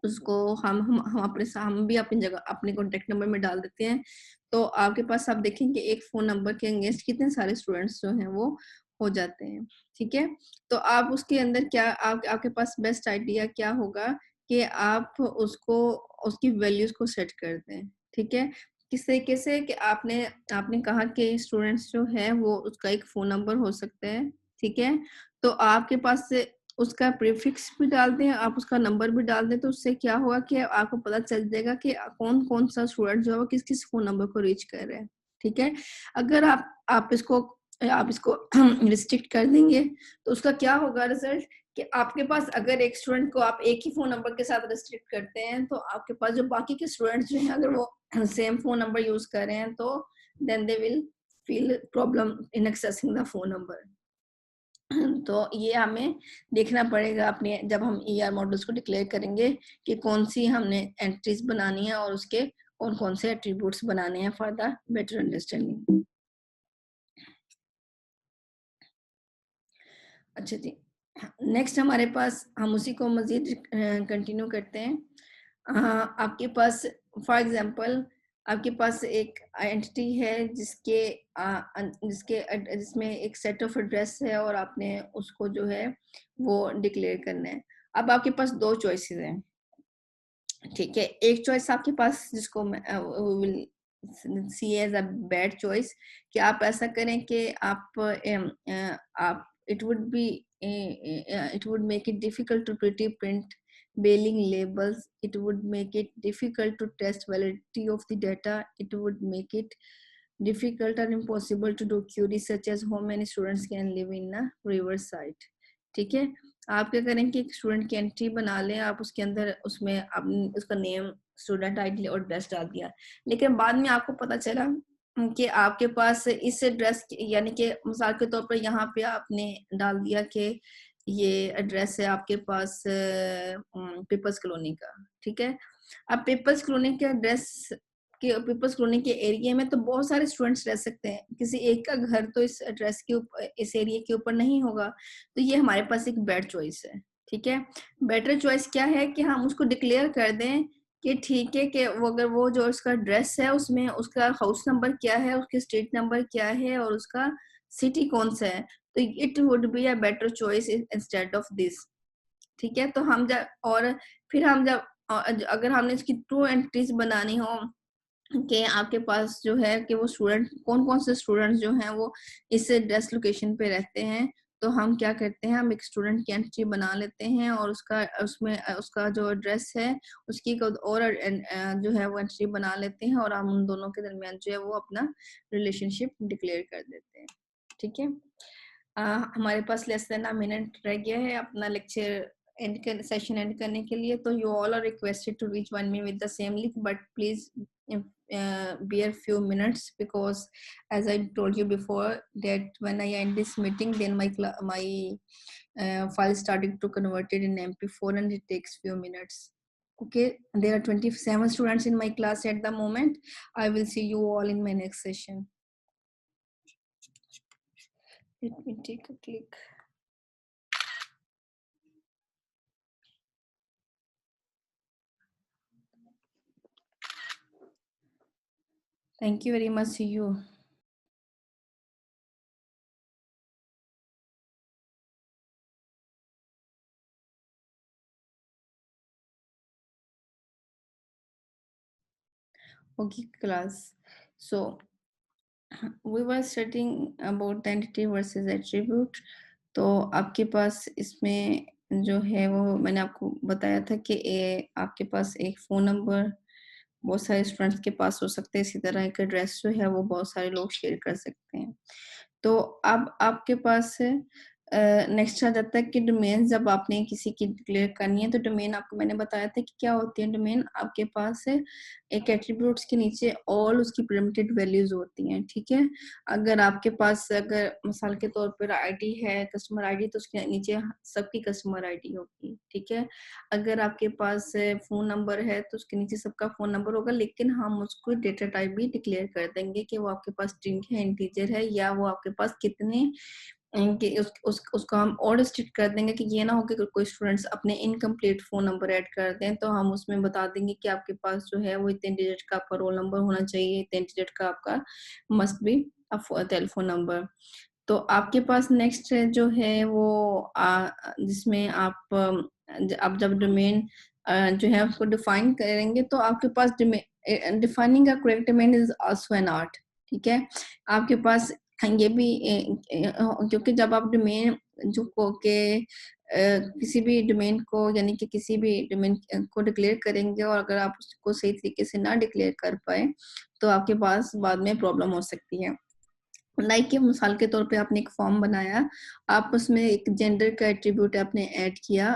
S1: उसको हम भी अपनी जगह अपने कॉन्टेक्ट नंबर में डाल देते हैं। तो आपके पास आप देखेंगे एक फोन नंबर के अगेंस्ट कितने सारे स्टूडेंट्स जो हैं वो हो जाते हैं। ठीक है, तो आप उसके अंदर क्या आपके पास बेस्ट आइडिया क्या होगा कि आप उसको उसकी वैल्यूज को सेट कर दें। ठीक है, किस तरीके से कि आपने कहा कि स्टूडेंट्स जो है वो उसका एक फोन नंबर हो सकता है। ठीक है, तो आपके पास से उसका प्रीफिक्स भी डाल दें, आप उसका नंबर भी डाल दें, तो उससे क्या होगा कि आपको पता चल जाएगा कि कौन सा स्टूडेंट जो है वो किस किस फोन नंबर को रीच कर रहा है। ठीक है, अगर आप इसको आप इसको रिस्ट्रिक्ट कर देंगे तो उसका क्या होगा रिजल्ट कि आपके पास अगर एक स्टूडेंट को आप एक ही फोन नंबर के साथ रिस्ट्रिक्ट करते हैं तो आपके पास जो बाकी के स्टूडेंट्स जो हैं अगर वो सेम फोन नंबर यूज कर रहे हैं तो then they will feel problem in accessing the phone number. तो ये हमें देखना पड़ेगा अपने जब हम ईआर मॉडल्स को डिक्लेयर करेंगे कि कौन सी हमने एंट्रीज बनानी है और उसके कौन कौन से एट्रीब्यूट्स बनाने हैं फॉर द बेटर अंडरस्टैंडिंग। अच्छा जी, नेक्स्ट हमारे पास हम उसी को मजीद कंटिन्यू करते हैं। आपके पास फॉर एग्जांपल आपके पास एक एंटिटी है जिसमें एक सेट ऑफ एड्रेस है और आपने उसको जो है वो डिक्लेयर करना है। अब आपके पास दो चॉइसेस हैं, ठीक है। एक चॉइस आपके पास जिसको will see as a bad choice कि आप ऐसा करें कि आप it would make it difficult to pretty print mailing labels, it would make it difficult to test validity of the data, it would make it difficult or impossible to do queries such as how many students can live in a river site। ठीक है, आप क्या करें कि एक स्टूडेंट की एंट्री बना लें, आप उसके अंदर उसमें आपने उसका नेम स्टूडेंट आईडी और एड्रेस डाल दिया, लेकिन बाद में आपको पता चला कि आपके पास इस एड्रेस यानी कि मिसाल के तौर पर यहाँ पे आपने डाल दिया कि ये एड्रेस है आपके पास पीपल्स कॉलोनी का, ठीक है। अब पीपल्स कॉलोनी के एड्रेस के पीपल्स कॉलोनी के एरिया में तो बहुत सारे स्टूडेंट्स रह सकते हैं, किसी एक का घर तो इस एड्रेस के ऊपर इस एरिया के ऊपर नहीं होगा, तो ये हमारे पास एक बैड चॉइस है, ठीक है। बेटर चॉइस क्या है कि हम उसको डिक्लेयर कर दें कि ठीक है कि वो अगर वो जो उसका एड्रेस है उसमें उसका हाउस नंबर क्या है, उसके स्ट्रीट नंबर क्या है और उसका सिटी कौन सा है, तो it would be a better choice instead of this, ठीक है। तो हम जब और फिर हम जब अगर हमने इसकी टू एंट्रीज बनानी हो कि आपके पास जो है कि वो स्टूडेंट कौन कौन से स्टूडेंट्स जो हैं वो इस एड्रेस लोकेशन पे रहते हैं, तो हम क्या करते हैं, हम एक स्टूडेंट की एंट्री बना लेते हैं और उसका उसमें उसका जो एड्रेस है उसकी और जो है वो एंट्री बना लेते हैं और हम उन दोनों के दरमियान जो है वो अपना रिलेशनशिप डिक्लेयर कर देते हैं, ठीक है। हमारे पास लेस देन अ मिनट रह गया है अपना लेक्चर सेशन एंड करने के लिए, तो you all are requested to reach one me with the same link, but please bear few minutes because as I told you before that when I end this meeting then my file started to convert it in MP4 and it takes few minutes. Okay, there are 27 students in my class at the moment. I will see you all in my next session. Let me take a click. Thank you very much. See you. Okay, class. So we were studying about the entity versus attribute. तो आपके पास इसमें जो है वो मैंने आपको बताया था कि आपके पास एक फ़ोन नंबर बहुत सारे स्टूडेंट्स के पास हो सकते हैं, इसी तरह एक एड्रेस जो है वो बहुत सारे लोग शेयर कर सकते हैं। तो अब आपके पास नेक्स्ट आ जाता है कि डोमेन जब आपने किसी की डिक्लेयर करनी है तो डोमेन आपको मैंने बताया था कि क्या होती है डोमेन, आपके पास एक एट्रीब्यूट्स के नीचे ऑल उसकी परमिटेड वैल्यूज होती हैं, ठीक है। अगर आपके पास अगर मिसाल के तौर पर आईडी है कस्टमर आईडी तो उसके नीचे सबकी कस्टमर आईडी होगी, ठीक है। अगर आपके पास फोन नंबर है तो उसके नीचे सबका फोन नंबर होगा, लेकिन हम उसको डेटा टाइप भी डिक्लेयर कर देंगे कि वो आपके पास स्ट्रिंग है, इंटीजर है, या वो आपके पास कितने कि उसको हम और स्ट्रिक्ट कर देंगे कि ये ना हो कि कोई स्टूडेंट्स अपने इनकम्प्लीट फोन नंबर ऐड कर दें, तो हम उसमें बता देंगे कि आपके पास जो है वो इतने डिजिट का आपका रोल नंबर होना चाहिए, इतने डिजिट का आपका मस्ट बी टेलीफोन नंबर। तो आपके पास नेक्स्ट जो है वो जिसमें आप जब डोमेन जो है उसको डिफाइन करेंगे तो आपके पास defining a correct domain is also an art, ठीक है। आपके पास ये भी क्योंकि जब आप डोमेन जो को के किसी भी डोमेन को यानी कि किसी भी डोमेन को डिक्लेयर करेंगे और अगर आप उसको सही तरीके से ना डिक्लेयर कर पाए तो आपके पास बाद में प्रॉब्लम हो सकती है। लाइक कि मिसाल के तौर पे आपने एक फॉर्म बनाया, आप उसमें एक जेंडर का एट्रीब्यूट आपने ऐड किया,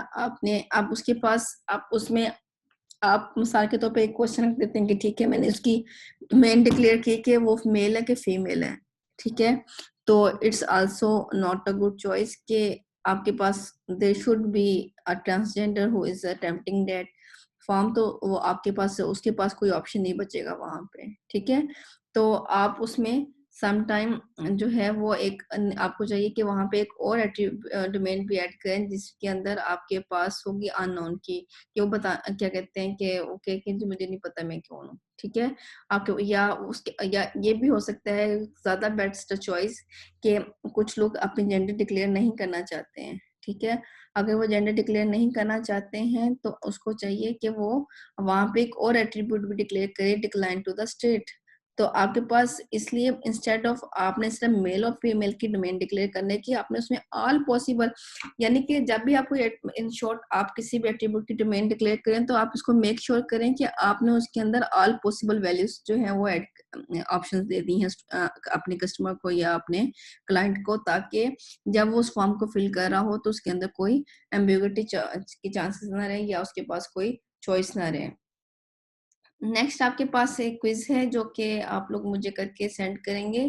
S1: आप उसके पास आप उसमें आप मिसाल के तौर पे एक क्वेश्चन रख देते हैं कि ठीक है मैंने उसकी मेन डिक्लेयर की कि वो मेल है कि फीमेल है, ठीक है, तो it's also not a good choice कि आपके पास there should be a transgender who is attempting that form, तो वो आपके पास उसके पास कोई ऑप्शन नहीं बचेगा वहां पे, ठीक है। तो आप उसमें सम टाइम जो है वो एक आपको चाहिए कि वहां पे एक और डोमेन भी ऐड करें जिसके अंदर आपके पास होगी अननोन की, कि वो बता क्या कहते हैं कि ओके कि जो मुझे नहीं पता मैं कौन हूँ, ठीक है। आपके या ये भी हो सकता है ज्यादा बेस्ट चॉइस कि कुछ लोग अपनी जेंडर डिक्लेयर नहीं करना चाहते हैं, ठीक है। अगर वो जेंडर डिक्लेयर नहीं करना चाहते हैं तो उसको चाहिए कि वो वहां पे एक और एट्रीब्यूट भी डिक्लेयर करे, डिक्लाइन टू द स्टेट। तो आपके पास इसलिए इंस्टेड ऑफ आपने सिर्फ मेल और फीमेल की डोमेन डिक्लेयर करने की, आपने उसमें ऑल पॉसिबल, यानी कि जब भी आपको इन शॉर्ट आप किसी भी एट्रीब्यूट की डोमेन डिक्लेयर करें तो आप उसको मेक श्योर करें कि आपने उसके अंदर ऑल पॉसिबल वैल्यूज जो है वो ऑप्शंस दे दी हैं अपने कस्टमर को या अपने क्लाइंट को, ताकि जब वो उस फॉर्म को फिल कर रहा हो तो उसके अंदर कोई एम्बिग्युइटी की चांसेस ना रहे या उसके पास कोई चॉइस ना रहे। नेक्स्ट आपके पास एक क्विज है जो कि आप लोग मुझे करके सेंड करेंगे,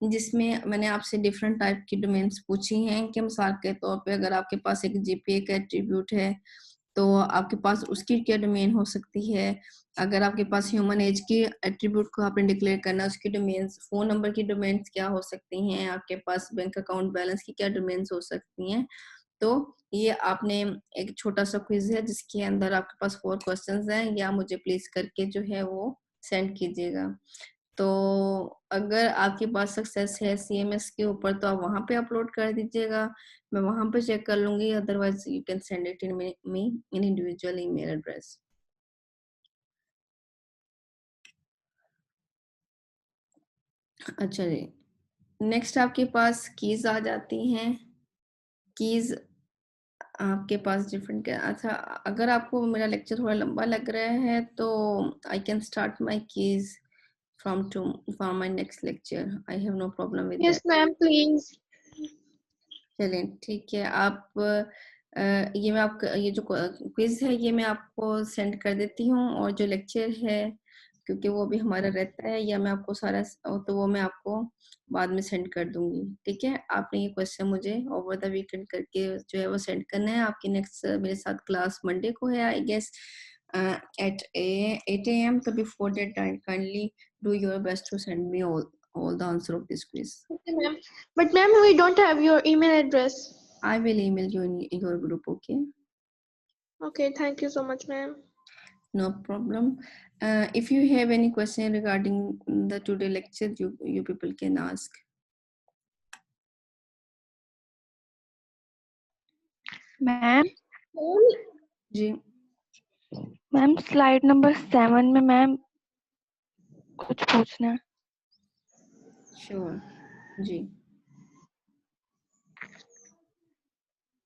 S1: जिसमें मैंने आपसे डिफरेंट टाइप की डोमेन्स पूछी हैं कि मिसाल के तौर पे अगर आपके पास एक जीपीए का एट्रीब्यूट है तो आपके पास उसकी क्या डोमेन हो सकती है, अगर आपके पास ह्यूमन एज की एट्रीब्यूट को आपने डिक्लेयर करना है उसकी डोमेन्स, फोन नंबर की डोमेन्स क्या हो सकती हैं, आपके पास बैंक अकाउंट बैलेंस की क्या डोमेन्स हो सकती हैं। तो ये आपने एक छोटा सा क्विज है जिसके अंदर आपके पास 4 क्वेश्चंस हैं, या मुझे प्लीज करके जो है वो सेंड कीजिएगा। तो अगर आपके पास सक्सेस है सीएमएस के ऊपर तो आप वहां पे अपलोड कर दीजिएगा, मैं वहां पे चेक कर लूंगी, otherwise you can send it in me in individual email address. अच्छा जी, नेक्स्ट आपके पास कीज आ जाती हैं। कीज आपके पास डिफरेंट अच्छा, अगर आपको मेरा लेक्चर थोड़ा लंबा लग रहा है तो I can start my keys from my next lecture, I have no problem with
S2: yes
S1: that.
S2: Ma'am please.
S1: चलें ठीक है, आप ये मैं आपका ये जो क्विज है ये मैं आपको सेंड कर देती हूँ, और जो लेक्चर है क्योंकि वो भी हमारा रहता है, या मैं आपको सारा तो वो मैं आपको बाद में सेंड कर दूंगी, ठीक है। आपने ये क्वेश्चन मुझे ओवर द वीकेंड करके जो है वो सेंड करना है। आपकी नेक्स्ट मेरे साथ क्लास मंडे को है I guess at 8 a.m. So before that time kindly do your best to send me all the answer of this quiz.
S2: Okay ma'am, but ma'am we don't have your email address.
S1: I will email you in your group, okay?
S2: Okay, thank you so much ma'am.
S1: No problem. If you have any question regarding the today lecture, you people can ask.
S3: Ma'am
S1: जी
S3: मैम स्लाइड नंबर 7 में मैम कुछ पूछना है।
S1: श्योर जी,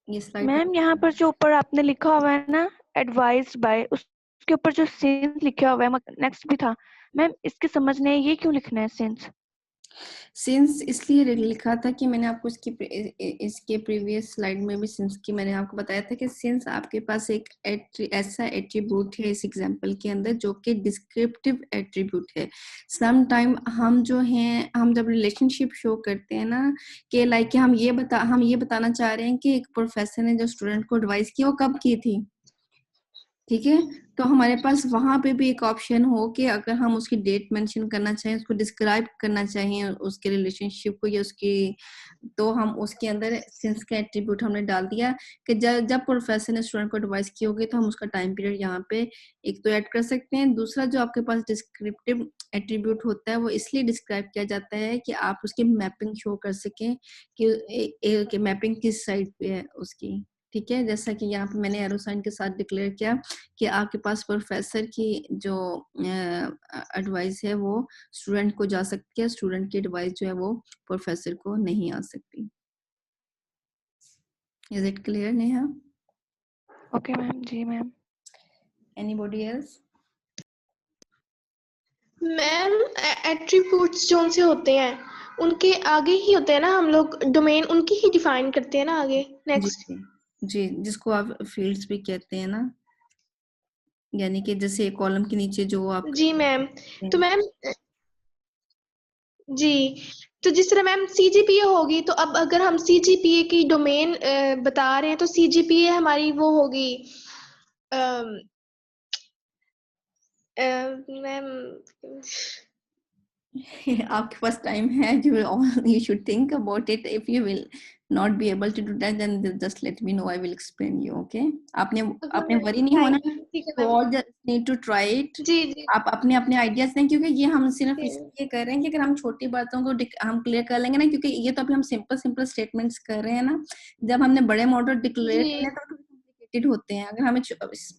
S1: ये स्लाइड
S3: मैम यहाँ पर जो ऊपर आपने लिखा हुआ है ना एडवाइज्ड बाय, उसके ऊपर जो सिंस लिखा हुआ है नेक्स्ट भी था मैम, इसके समझ नहीं ये क्यों लिखना है सिंस?
S1: सिंस इसलिए लिखा था कि मैंने आपको इसके प्रीवियस स्लाइड में भी सिंस की मैंने आपको बताया था कि सिंस आपके पास एक ऐसा एट्रीब्यूट है इस एग्जांपल के अंदर जो कि डिस्क्रिप्टिव एट्रीब्यूट है। सम टाइम हम जो हैं हम जब रिलेशनशिप शो करते हैं ना कि लाइक हम ये बताना चाह रहे हैं कि एक प्रोफेसर ने जो स्टूडेंट को एडवाइस की वो कब की थी, ठीक है। तो हमारे पास वहां पे भी एक ऑप्शन हो कि अगर हम उसकी डेट मेंशन करना चाहें, उसको डिस्क्राइब करना चाहिए उसके रिलेशनशिप को या उसकी, तो हम उसके अंदर सिंस का एट्रीब्यूट हमने डाल दिया कि जब प्रोफेसर ने स्टूडेंट को एडवाइस की होगी तो हम उसका टाइम पीरियड यहाँ पे एक तो ऐड कर सकते हैं। दूसरा जो आपके पास डिस्क्रिप्टिव एट्रीब्यूट होता है वो इसलिए डिस्क्राइब किया जाता है कि आप उसकी मैपिंग शो कर सकें कि मैपिंग किस साइड पे है उसकी, ठीक है। जैसा कि यहाँ पे मैंने एरो साइन के साथ डिक्लेयर किया कि आपके पास प्रोफेसर की जो एडवाइस है वो स्टूडेंट को जा सकती है, स्टूडेंट की एडवाइस जो है वो प्रोफेसर को नहीं आ सकती। Is it clear Neha?
S3: Okay ma'am, जी ma'am.
S1: Anybody else?
S2: Ma'am attributes जो से होते हैं उनके आगे ही होते हैं ना, हम लोग डोमेन उनकी ही डिफाइन करते हैं ना आगे।
S1: जी
S2: नेक्स्ट।
S1: जी जी, जिसको आप फील्ड्स भी कहते हैं ना, यानी कि जैसे कॉलम के नीचे जो आप
S2: जी मैम।
S1: करते
S2: तो
S1: हैं।
S2: मैम जी, तो जिस तरह मैम सीजीपीए होगी, तो अब अगर हम सीजीपीए की डोमेन बता रहे हैं, तो सीजीपीए हमारी वो होगी मैम।
S1: आपके पास टाइम है, you should think about it. If you will not be able to do that, then just let me know, I will explain you. Okay, आपने आपने वरी नहीं होना,
S2: ठीक है
S1: you
S2: ma'am.
S1: all just need to try it.
S2: जी जी
S1: आप अपने अपने आइडियाज दें, क्योंकि ये हम सिर्फ
S2: जी
S1: इसलिए कर रहे हैं कि अगर हम छोटी बातों को हम क्लियर कर लेंगे ना, क्योंकि ये तो अभी हम सिंपल सिंपल स्टेटमेंट्स कर रहे हैं ना, जब हमने बड़े मॉडल डिक्लेयर
S2: जी
S1: करने हैं तो कॉम्प्लिकेटेड होते हैं। अगर हमें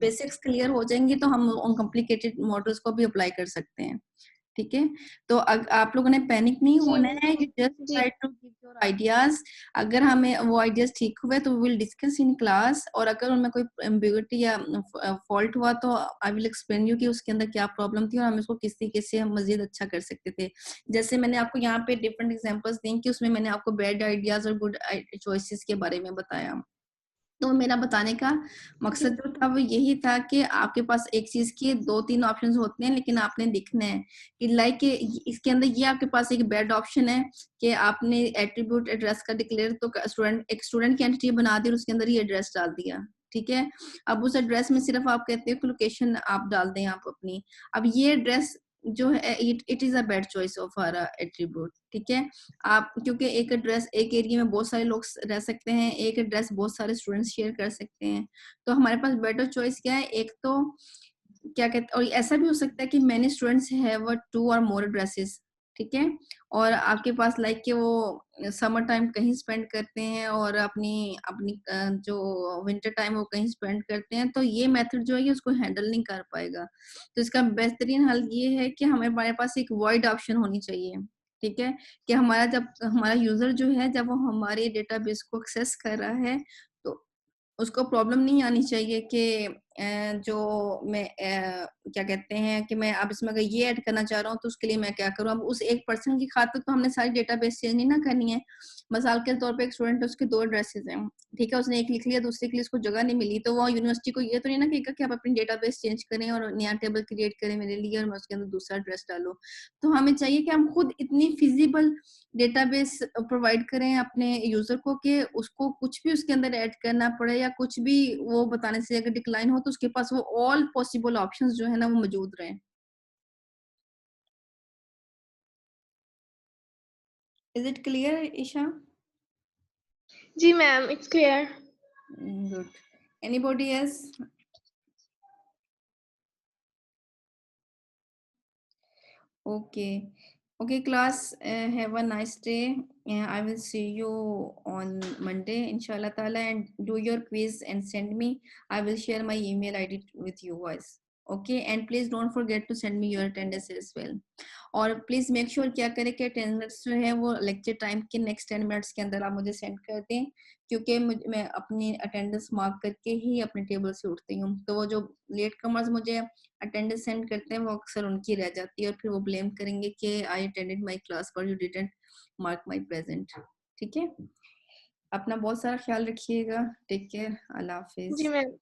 S1: बेसिक्स क्लियर हो जाएंगी तो हम उन कॉम्प्लिकेटेड मॉडल्स को भी अप्लाई कर सकते हैं। ठीक है, तो आप लोगों ने पैनिक नहीं
S2: जी
S1: होना है, यू जस्ट
S2: जी
S1: try to give your ideas. अगर हमें वो आइडियाज ठीक हुए तो we will discuss in class, और अगर उनमें कोई एम्बिग्युइटी या फॉल्ट हुआ तो आई विल एक्सप्लेन यू कि उसके अंदर क्या प्रॉब्लम थी और हम इसको किस तरीके से हम मजीद अच्छा कर सकते थे। जैसे मैंने आपको यहाँ पे डिफरेंट एग्जांपल्स दी कि उसमें मैंने आपको बैड आइडियाज और गुड चॉइसेस के बारे में बताया। तो मेरा बताने का मकसद जो था वो यही था कि आपके पास एक चीज के 2-3 ऑप्शंस होते हैं, लेकिन आपने दिखना है कि लाइक इसके अंदर ये आपके पास एक बैड ऑप्शन है कि आपने एट्रीब्यूट एड्रेस का डिक्लेयर तो एक स्टूडेंट की एंटिटी बना दी और उसके अंदर ये एड्रेस डाल दिया। ठीक है, अब उस एड्रेस में सिर्फ आप कहते हो कि लोकेशन आप डाल दें आप अपनी। अब ये एड्रेस जो है it is a bad choice of our attribute. ठीक है, आप क्योंकि एक एड्रेस एक एरिया में बहुत सारे लोग रह सकते हैं, एक एड्रेस बहुत सारे स्टूडेंट्स शेयर कर सकते हैं, तो हमारे पास बेटर चॉइस क्या है, एक तो क्या कहते, और ऐसा भी हो सकता है कि मैनी स्टूडेंट्स हैव 2 और मोर एड्रेसेस। ठीक है, और आपके पास लाइक कि वो समर टाइम कहीं स्पेंड करते हैं और अपनी अपनी जो विंटर टाइम वो कहीं स्पेंड करते हैं, तो ये मेथड जो है ये उसको हैंडल नहीं कर पाएगा। तो इसका बेहतरीन हल ये है कि हमारे पास एक वॉइड ऑप्शन होनी चाहिए। ठीक है, कि हमारा जब हमारा यूजर जो है जब वो हमारे डेटाबेस को एक्सेस कर रहा है तो उसको प्रॉब्लम नहीं आनी चाहिए कि जो मैं क्या कहते हैं कि मैं अब इसमें अगर ये ऐड करना चाह रहा हूँ तो उसके लिए मैं क्या करूँ। अब उस एक पर्सन की खातिर तो हमने सारी डेटाबेस चेंज नहीं ना करनी है। मिसाल के तौर पे एक स्टूडेंट है, उसके 2 एड्रेसेस हैं। ठीक है, उसने एक लिख लिया, दूसरे के लिए उसको जगह नहीं मिली, तो वो यूनिवर्सिटी को ये तो नहीं ना कहेगा कि आप अपनी डेटाबेस चेंज करें और नया टेबल क्रिएट करें मेरे लिए और मैं उसके अंदर दूसरा एड्रेस डालूं। तो हमें चाहिए कि हम खुद इतनी फिजिबल डेटाबेस प्रोवाइड करें अपने यूजर को कि उसको कुछ भी उसके अंदर ऐड करना पड़े या कुछ भी वो बताने से अगर डिक्लाइन हो तो उसके पास वो ऑल पॉसिबल ऑप्शंस जो है ना वो मौजूद रहे। Is it clear Isha?
S2: जी ma'am, it's clear.
S1: Good, anybody else? Okay. Okay, class, have a nice day. I will see you on Monday, inshallah ta'ala, and do your quiz and send me. I will share my email ID with you guys. Okay, and please don't forget to send me your attendance as well. और प्लीज मेक श्योर क्या करें कि अटेंडेंस जो है वो लेक्चर टाइम के नेक्स्ट 10 मिनट्स के अंदर आप मुझे सेंड कर दें, क्योंकि मैं अपनी अटेंडेंस मार्क करके ही अपने टेबल से उठती हूँ। तो वो जो लेट कमर्स मुझे अटेंडेंस सेंड करते हैं वो अक्सर उनकी रह जाती है और फिर वो ब्लेम करेंगे कि I attended my class but you didn't mark my present. ठीक है, अपना बहुत सारा ख्याल रखिएगा। टेक केयर, अल्लाह
S2: जी
S1: हाफिज।
S2: मैम।